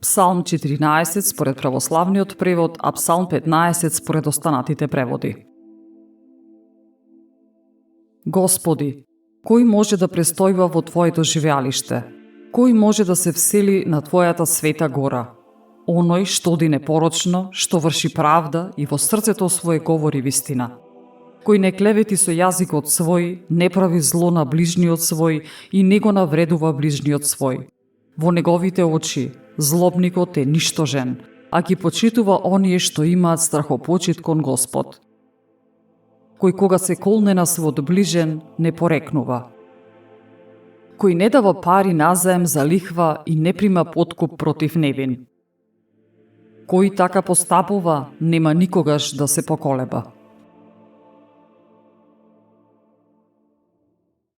Псалм 14 според православниот превод, а Псалм 15 според останатите преводи. Господи, кој може да престојува во Твоето живеалиште? Кој може да се всели на Твојата света гора? Оној што оди непорочно, што врши правда и во срцето свое говори вистина. Кој не клевети со јазикот свој, не прави зло на ближниот свој и не го навредува ближниот свој. Во неговите очи злобникот е ништожен, а ги почитува оние што имаат страхопочит кон Господ. Кој кога се колне на свод ближен, не порекнува. Кој не дава пари назаем за лихва и не прима подкуп против невин. Кој така постапува, нема никогаш да се поколеба.